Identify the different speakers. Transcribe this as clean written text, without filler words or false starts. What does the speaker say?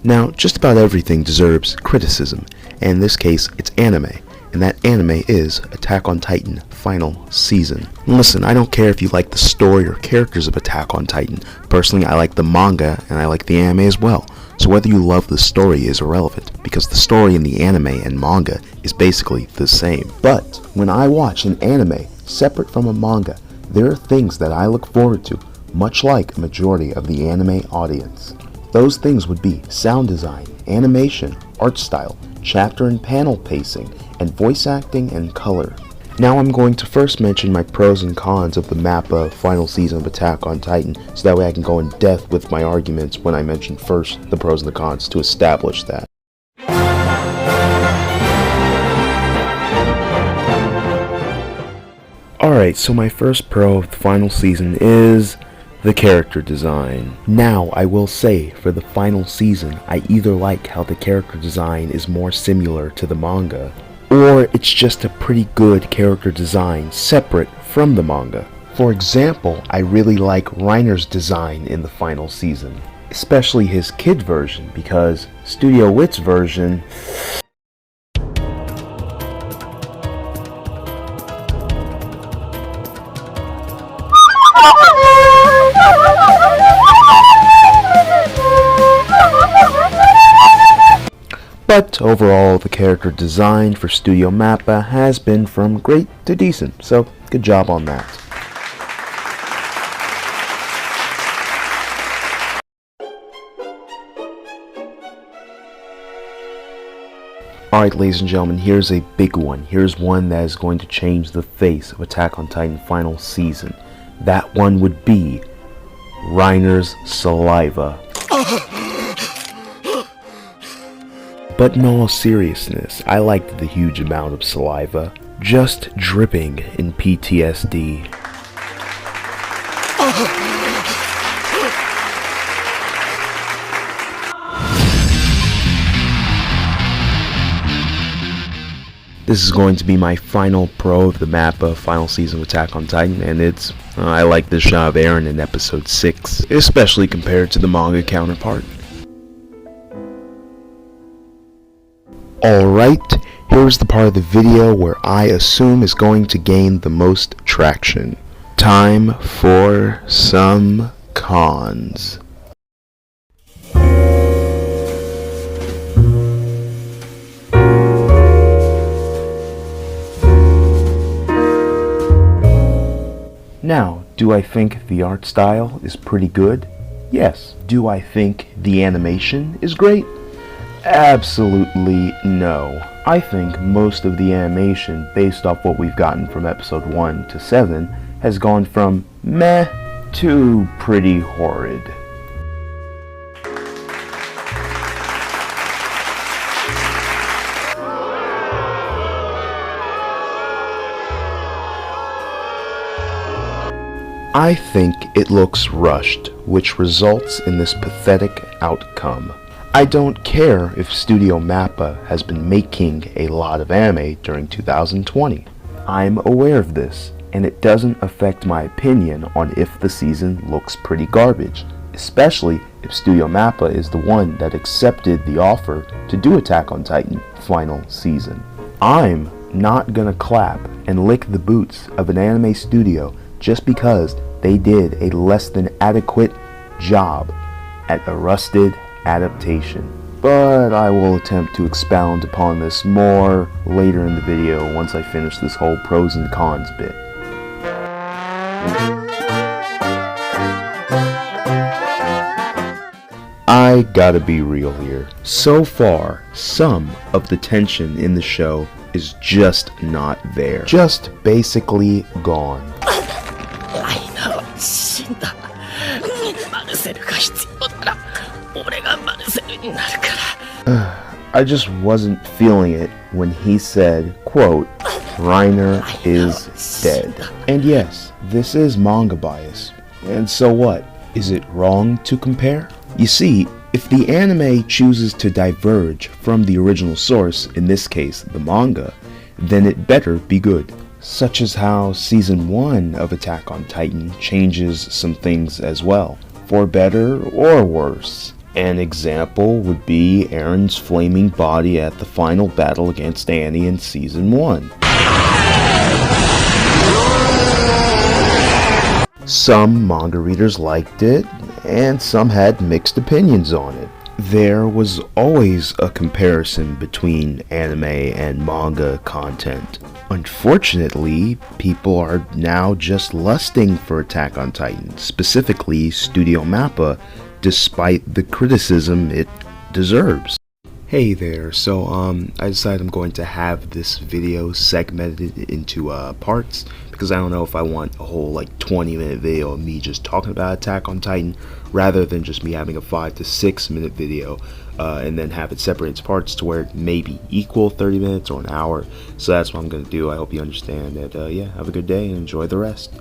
Speaker 1: Now, just about everything deserves criticism, and in this case, it's anime, and that anime is Attack on Titan Final Season. And listen, I don't care if you like the story or characters of Attack on Titan. Personally, I like the manga, and I like the anime as well. So whether you love the story is irrelevant, because the story in the anime and manga is basically the same. But when I watch an anime separate from a manga, there are things that I look forward to, much like a majority of the anime audience. Those things would be sound design, animation, art style, chapter and panel pacing, and voice acting and color. Now I'm going to first mention my pros and cons of the Mappa final season of Attack on Titan, so that way I can go in depth with my arguments when I mention first the pros and the cons to establish that. Alright, so my first pro of the final season is the character design. Now, I will say, for the final season, I either like how the character design is more similar to the manga, or it's just a pretty good character design separate from the manga. For example, I really like Reiner's design in the final season, especially his kid version, because Studio Wit's version... But overall, the character design for Studio Mappa has been from great to decent, so good job on that. Alright, ladies and gentlemen, here's a big one. Here's one that is going to change the face of Attack on Titan final season. That one would be Reiner's saliva. But in all seriousness, I liked the huge amount of saliva just dripping in PTSD. This is going to be my final pro of the Mappa final season of Attack on Titan, and it's, I like the shot of Eren in episode 6, especially compared to the manga counterpart. Alright, here's the part of the video where I assume is going to gain the most traction. Time for some cons. Now, do I think the art style is pretty good? Yes. Do I think the animation is great? Absolutely no. I think most of the animation, based off what we've gotten from episode 1 to 7, has gone from meh to pretty horrid. I think it looks rushed, which results in this pathetic outcome. I don't care if Studio Mappa has been making a lot of anime during 2020. I'm aware of this, and it doesn't affect my opinion on if the season looks pretty garbage, especially if Studio Mappa is the one that accepted the offer to do Attack on Titan final season. I'm not gonna clap and lick the boots of an anime studio just because they did a less than adequate job at a rusted adaptation. But I will attempt to expound upon this more later in the video once I finish this whole pros and cons bit. I gotta be real here. So far, some of the tension in the show is just not there. Just basically gone. I just wasn't feeling it when he said, quote, Reiner is dead. And yes, this is manga bias. And so what? Is it wrong to compare? You see, if the anime chooses to diverge from the original source, in this case the manga, then it better be good. Such as how Season 1 of Attack on Titan changes some things as well, for better or worse. An example would be Aaron's flaming body at the final battle against Annie in Season 1. Some manga readers liked it, and some had mixed opinions on it. There was always a comparison between anime and manga content. Unfortunately, people are now just lusting for Attack on Titan, specifically Studio Mappa, despite the criticism it deserves. Hey there, so I decided I'm going to have this video segmented into parts, because I don't know if I want a whole 20-minute video of me just talking about Attack on Titan, rather than just me having a 5 to 6 minute video, and then have it separate into parts to where it maybe equal 30 minutes or an hour. So that's what I'm going to do. I hope you understand that. Yeah, have a good day and enjoy the rest.